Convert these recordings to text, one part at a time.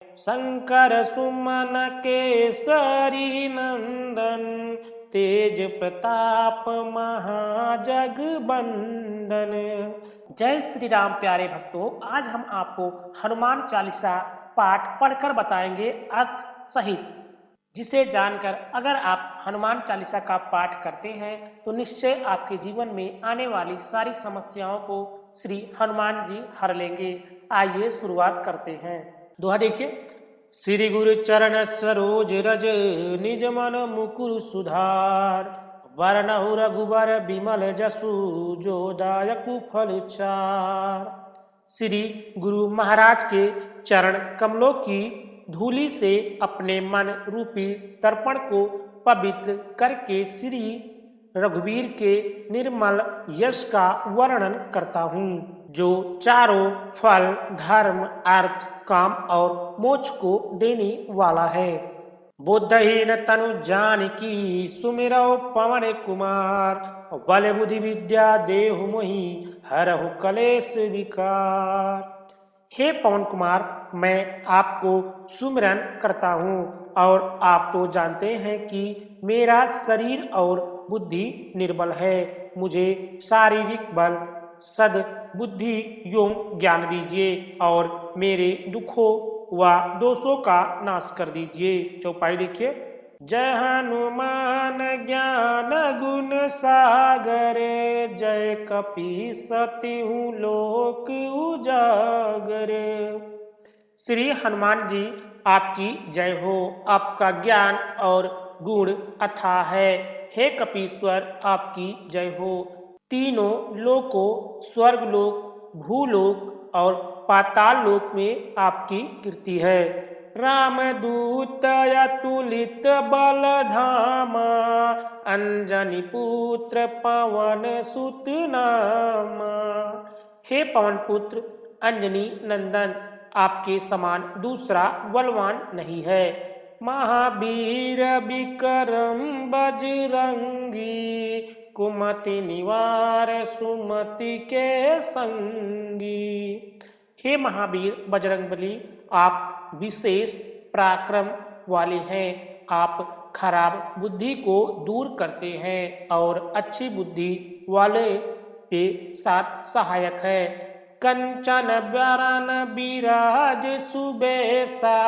शंकर सुमन केसरी नंदन, तेज प्रताप महाजगबंदन। जय श्री राम प्यारे भक्तों, आज हम आपको हनुमान चालीसा पाठ पढ़कर बताएंगे अर्थ सहित, जिसे जानकर अगर आप हनुमान चालीसा का पाठ करते हैं तो निश्चय आपके जीवन में आने वाली सारी समस्याओं को श्री हनुमान जी हर लेंगे। आइए शुरुआत करते हैं। दोहा देखिए। श्री गुरु चरण सरोज रज, निज मन मुकुर सुधार, वरनहु रघुबर बिमल जसु, जो दायकु फल चार। श्री गुरु महाराज के चरण कमलों की धूलि से अपने मन रूपी दर्पण को पवित्र करके श्री रघुवीर के निर्मल यश का वर्णन करता हूँ, जो चारों फल धर्म अर्थ काम और मोक्ष को देने वाला है। बुद्धहीन तनु जानकी, सुमिरौ पवन कुमार, बल बुद्धि विद्या देहु मोहि, हरहु कलेश विकार। हे पवन कुमार, मैं आपको सुमिरन करता हूँ और आप तो जानते हैं कि मेरा शरीर और बुद्धि निर्बल है। मुझे शारीरिक बल सद बुद्धि एवं ज्ञान दीजिए और मेरे दुखों व दोषों का नाश कर दीजिए। चौपाई देखिए। जय हनुमान ज्ञान गुण सागर, जय कपीसतिहु लोक उजागर। श्री हनुमान जी आपकी जय हो, आपका ज्ञान और गुण अथाह है। हे कपीश्वर, आपकी जय हो। तीनों लोकों स्वर्ग लोक, भूलोक और पाताल लोक में आपकी कीर्ति है। रामदूत अतुलित बल धामा, अंजनी पुत्र पवन सुत नामा। हे पवन पुत्र अंजनी नंदन, आपके समान दूसरा बलवान नहीं है। महावीर विक्रम बजरंगी, कुमति निवार सुमति के संगी। हे महावीर बजरंगबली, आप विशेष पराक्रम वाले हैं। आप खराब बुद्धि को दूर करते हैं और अच्छी बुद्धि वाले के साथ सहायक है। कंचन बरन बिराज सुबेसा,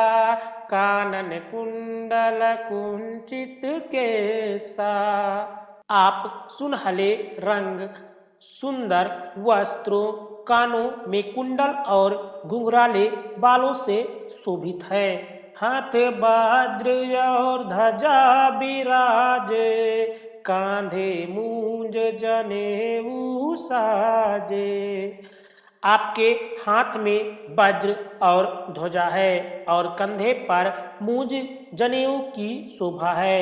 कानन कुंडल कुंचित केसा। आप सुनहले रंग, सुंदर वस्त्रों, कानों में कुंडल और घुंघराले बालों से शोभित है। हाथ वज्र और ध्वजा बिराजे, कांधे मूंज जनेऊ साजे। आपके हाथ में वज्र और ध्वजा है और कंधे पर मूंज जनेऊ की शोभा है।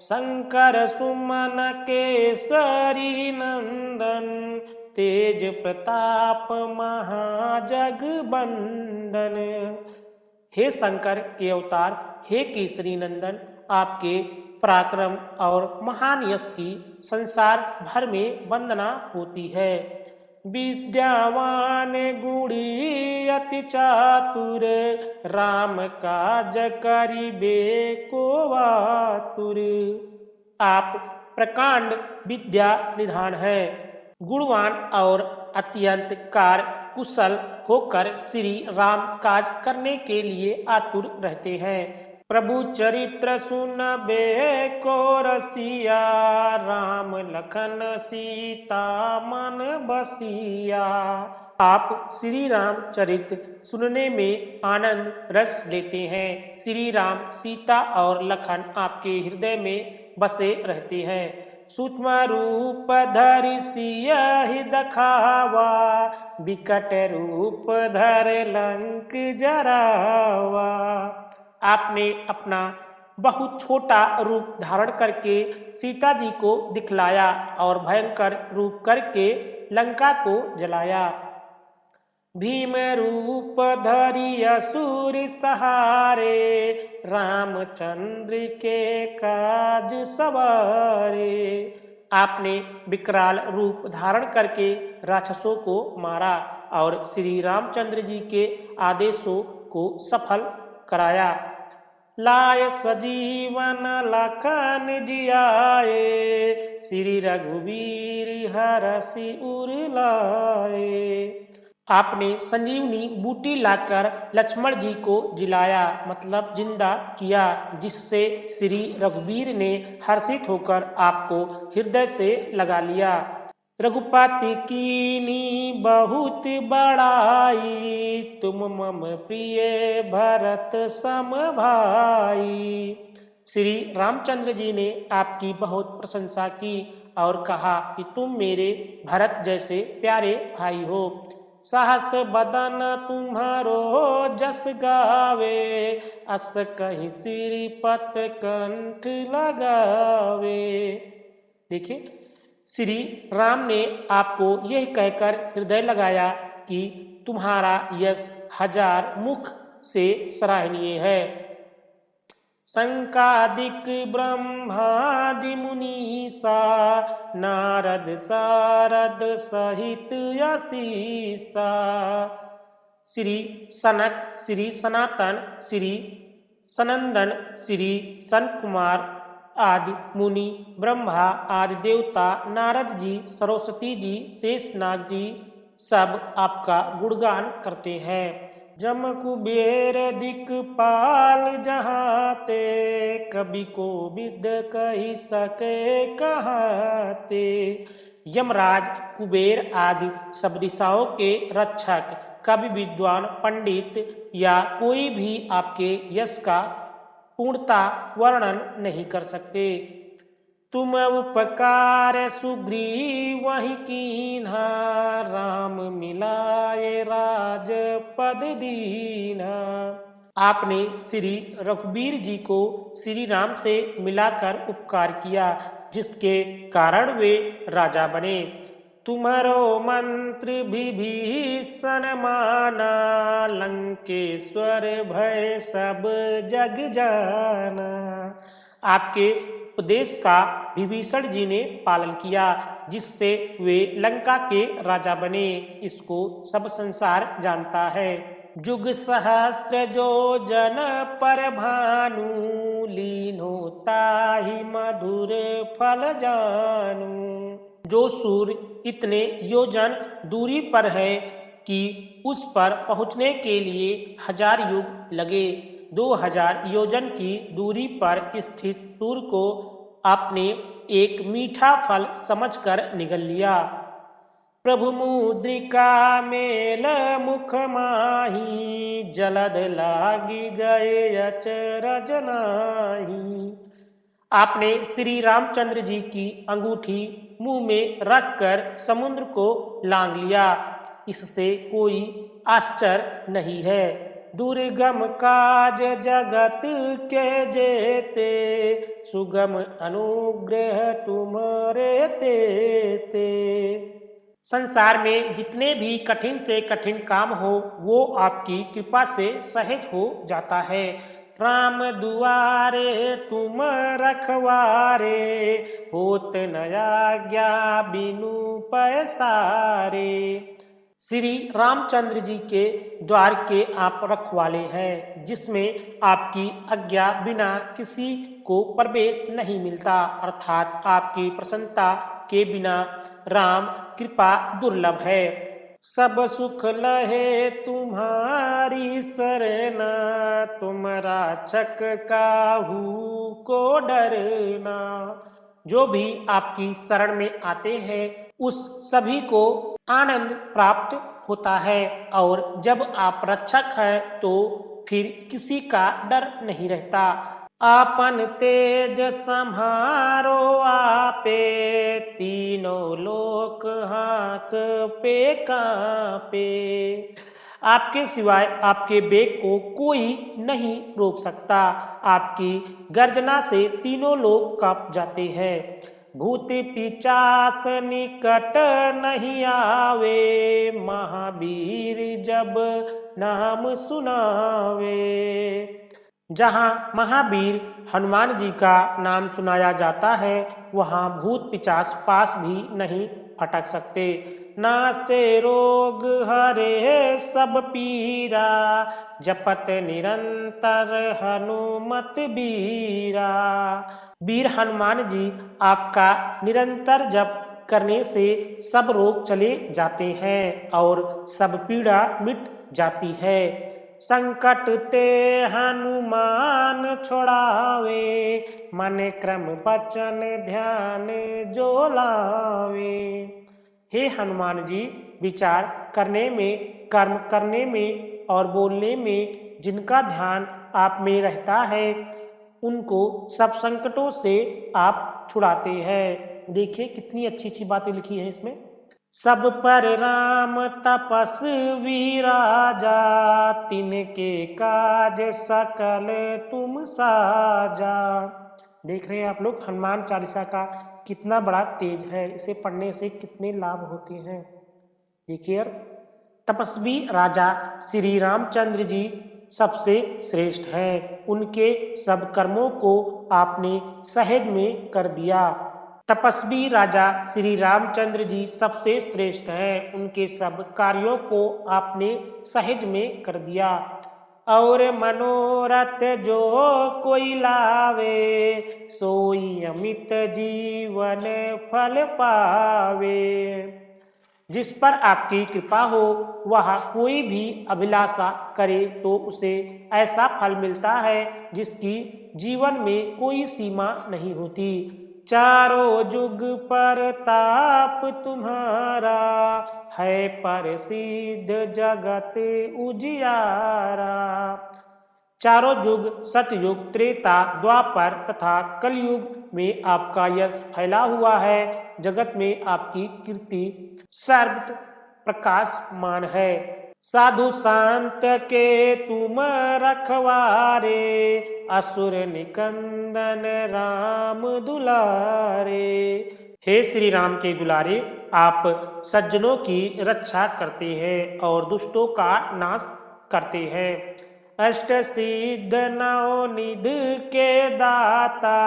शंकर सुमन केसरी नंदन, तेज प्रताप महाजगबंदन। हे शंकर के अवतार, हे केसरी नंदन, आपके पराक्रम और महान यश की संसार भर में वंदना होती है। विद्यावान गुणी अति चातुर, राम काज करिबे को आतुर। आप प्रकांड विद्या निधान है, गुणवान और अत्यंत कार्य कुशल होकर श्री राम काज करने के लिए आतुर रहते हैं। प्रभु चरित्र सुनबे को रसिया, राम लखन सीता मन बसिया। आप श्री राम चरित्र सुनने में आनंद रस लेते हैं। श्री राम सीता और लखन आपके हृदय में बसे रहते हैं। सूक्ष्म रूप धरि सियहि दखावा, विकट रूप धर लंक जरावा। आपने अपना बहुत छोटा रूप धारण करके सीता जी को दिखलाया और भयंकर रूप करके लंका को जलाया। भीम रूप धरि असुर सहारे, रामचंद्र के काज सवारे। आपने विकराल रूप धारण करके राक्षसों को मारा और श्री रामचंद्र जी के आदेशों को सफल कराया। लाय सजीवन लखन जियाए, श्री रघुवीर हरषि उर लाए। आपने संजीवनी बूटी लाकर लक्ष्मण जी को जिलाया, मतलब जिंदा किया, जिससे श्री रघुवीर ने हर्षित होकर आपको हृदय से लगा लिया। रघुपति कीनी बहुत बड़ाई, तुम मम प्रिय भरत सम भाई। श्री रामचंद्र जी ने आपकी बहुत प्रशंसा की और कहा कि तुम मेरे भरत जैसे प्यारे भाई हो। सहस बदन तुम्हारो जस गावे, अस कहीं श्रीपत कंठ लगावे। देखिए, श्री राम ने आपको यह कहकर हृदय लगाया कि तुम्हारा यश 1000 मुख से सराहनीय है। संकादिक ब्रह्मादि मुनीसा, नारद सारद सहित यशीसा। श्री सनक, श्री सनातन, श्री सनंदन, श्री सनत कुमार आदि मुनि, ब्रह्मा आदि देवता, नारद जी, सरस्वती जी, शेषनाग जी सब आपका गुणगान करते हैं। जम कुबेर दिक्पाल जहाते, कवि को विद कही सके कहाते। यमराज, कुबेर आदि सब दिशाओं के रक्षक, कवि, विद्वान, पंडित या कोई भी आपके यश का पूर्णता वर्णन नहीं कर सकते। तुम उपकार सुग्रीव वही कीन्हा, राम मिलाए राज पद दीन्हा। आपने श्री रघुवीर जी को श्री राम से मिलाकर उपकार किया, जिसके कारण वे राजा बने। तुम्हारो मंत्र विभीषण माना, लंकेश्वर भय सब जग जाना। आपके उपदेश का विभीषण जी ने पालन किया, जिससे वे लंका के राजा बने। इसको सब संसार जानता है। जुग सहस्र जो जन पर भानु, लीनो ताहि मधुर फल जानू। जो सूर्य इतने योजन दूरी पर है कि उस पर पहुंचने के लिए 1000 युग लगे। 2000 योजन की दूरी पर स्थित सूर्य को आपने एक मीठा फल समझकर निगल लिया। प्रभु मुद्रिका मेल मुख माही, जलद लागी गए अचरज नाही। आपने श्री रामचंद्र जी की अंगूठी मुंह में रखकर समुद्र को लांग लिया, इससे कोई आश्चर्य नहीं है। दुर्गम काज जगत के जेते, सुगम अनुग्रह तुम्हारे तेते। संसार में जितने भी कठिन से कठिन काम हो, वो आपकी कृपा से सहज हो जाता है। राम दुआरे तुम रखवारे, होत न आज्ञा बिनु पैसारे। श्री रामचंद्र जी के द्वार के आप रखवाले हैं, जिसमें आपकी आज्ञा बिना किसी को प्रवेश नहीं मिलता, अर्थात आपकी प्रसन्नता के बिना राम कृपा दुर्लभ है। सब सुख लहे तुम्हारी शरणा, तुम रक्षक काहू को डरना। जो भी आपकी शरण में आते हैं, उस सभी को आनंद प्राप्त होता है, और जब आप रक्षक हैं तो फिर किसी का डर नहीं रहता। आपन तेज संहारो आपे, तीनों लोक हाक पे कांपे। आपके सिवाय आपके बेग को कोई नहीं रोक सकता। आपकी गर्जना से तीनों लोग कांप जाते हैं। भूत पिचास निकट नहीं आवे, महावीर जब नाम सुनावे। जहाँ महावीर हनुमान जी का नाम सुनाया जाता है, वहाँ भूत पिचास पास भी नहीं फटक सकते। नास्ते रोग हरे सब पीरा, जपत निरंतर हनुमत बीरा। वीर हनुमान जी आपका निरंतर जप करने से सब रोग चले जाते हैं और सब पीड़ा मिट जाती है। संकट ते हनुमान छोड़ावे, मन क्रम वचन ध्यान जो लावे। हे हनुमान जी, विचार करने में, कर्म करने में और बोलने में जिनका ध्यान आप में रहता है, उनको सब संकटों से आप छुड़ाते हैं। देखिए कितनी अच्छी अच्छी बातें लिखी हैं इसमें। सब पर राम तपस्वी राजा, तिनके काज सकल तुम साजा। देख रहे हैं आप लोग हनुमान चालीसा का कितना बड़ा तेज है, इसे पढ़ने से कितने लाभ होते हैं। देखिए तपस्वी राजा श्री रामचंद्र जी सबसे श्रेष्ठ हैं, उनके सब कर्मों को आपने सहज में कर दिया। तपस्वी राजा श्री रामचंद्र जी सबसे श्रेष्ठ हैं, उनके सब कार्यों को आपने सहज में कर दिया। और मनोरथ जो कोई लावे, सोई अमित जीवन फल पावे। जिस पर आपकी कृपा हो वह कोई भी अभिलाषा करे तो उसे ऐसा फल मिलता है जिसकी जीवन में कोई सीमा नहीं होती। चारों जुग पर ताप तुम्हारा, है प्रसिद्ध जगत उजियारा। चारों युग सतयुग, त्रेता, द्वापर तथा कलयुग में आपका यश फैला हुआ है। जगत में आपकी कीर्ति सर्व प्रकाशमान है। साधु संत के तुम रखवारे, असुर निकंदन राम दुलारे। हे श्री राम के दुलारे, आप सज्जनों की रक्षा करते हैं और दुष्टों का नाश करते हैं। अष्ट सिद्ध नवनिध के दाता,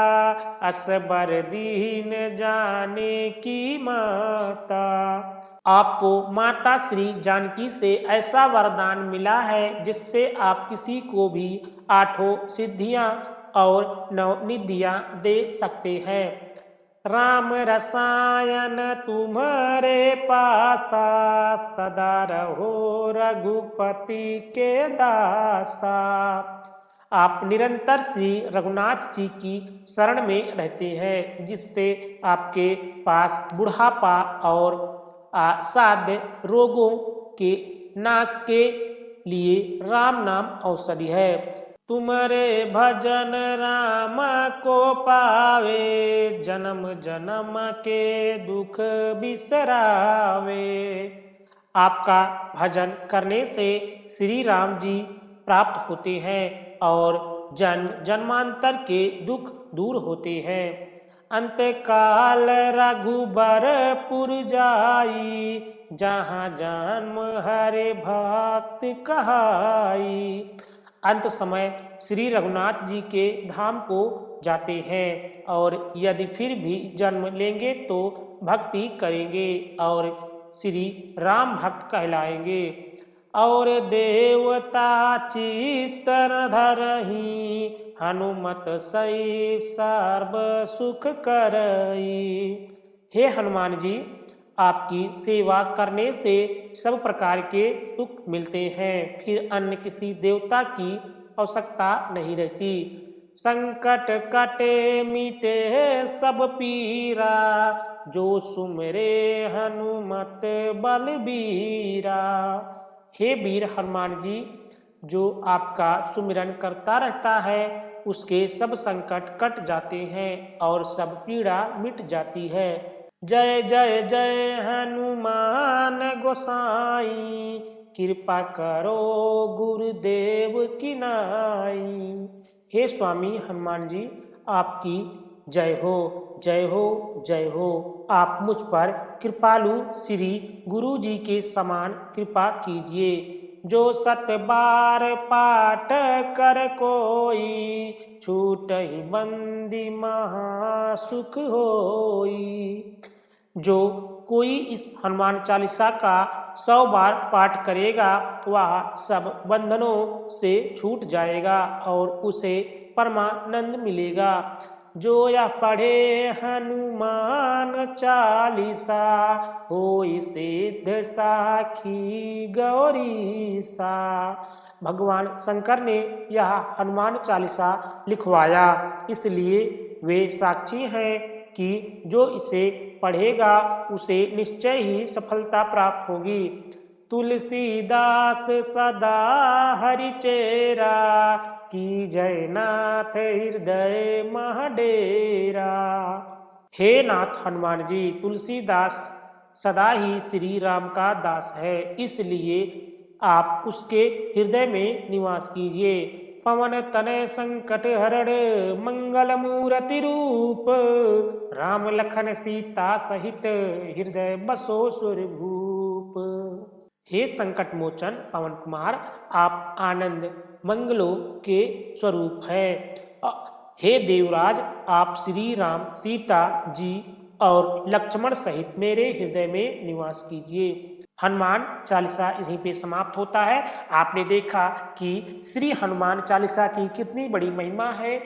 असबर दीन जाने की माता। आपको माता श्री जानकी से ऐसा वरदान मिला है जिससे आप किसी को भी 8 सिद्धियां और 9 निधियां दे सकते हैं। राम रसायन तुम्हारे पासा, सदा रहो रघुपति के दासा। आप निरंतर श्री रघुनाथ जी की शरण में रहते हैं, जिससे आपके पास बुढ़ापा और असाध्य रोगों के नाश के लिए राम नाम औषधि है। तुम्हारे भजन राम को पावे, जन्म जन्म के दुख बिसरावे। आपका भजन करने से श्री राम जी प्राप्त होते हैं और जन्म जन्मांतर के दुख दूर होते हैं। अंत काल रघुबरपुर जाई, जहाँ जन्म हरे भक्त कहाई। अंत समय श्री रघुनाथ जी के धाम को जाते हैं और यदि फिर भी जन्म लेंगे तो भक्ति करेंगे और श्री राम भक्त कहलाएंगे। और देवता चित्तर धरही, हनुमत सई सर्व सुख करई। हे हनुमान जी, आपकी सेवा करने से सब प्रकार के सुख मिलते हैं, फिर अन्य किसी देवता की आवश्यकता नहीं रहती। संकट कटे मिटे सब पीरा, जो सुमरे हनुमत बलबीरा। हे वीर हनुमान जी, जो आपका सुमिरन करता रहता है उसके सब संकट कट जाते हैं और सब पीड़ा मिट जाती है। जय जय जय हनुमान गोसाई, कृपा करो गुरुदेव की नाई। हे स्वामी हनुमान जी, आपकी जय हो जय हो जय हो। आप मुझ पर कृपालु श्री गुरु जी के समान कृपा कीजिए। जो 7 बार पाठ कर कोई, छूट ही बंदी महा सुख होई। जो कोई इस हनुमान चालीसा का 100 बार पाठ करेगा वह सब बंधनों से छूट जाएगा और उसे परमानंद मिलेगा। जो यह पढ़े हनुमान चालीसा होई सिद्ध साखी गौरी सा। भगवान शंकर ने यह हनुमान चालीसा लिखवाया, इसलिए वे साक्षी हैं कि जो इसे पढ़ेगा उसे निश्चय ही सफलता प्राप्त होगी। तुलसीदास सदा हरिचेरा की जयनाथ हृदय महडेरा। हे नाथ हनुमान जी, तुलसीदास सदा ही श्री राम का दास है, इसलिए आप उसके हृदय में निवास कीजिए। पवन तनय संकट हरण मंगल मूर्ति रूप, राम लखन सीता सहित हृदय बसो सुरभूप। हे संकट मोचन पवन कुमार, आप आनंद मंगलों के स्वरूप है। हे देवराज, आप श्री राम, सीता जी और लक्ष्मण सहित मेरे हृदय में निवास कीजिए। हनुमान चालीसा यहीं पे समाप्त होता है। आपने देखा कि श्री हनुमान चालीसा की कितनी बड़ी महिमा है।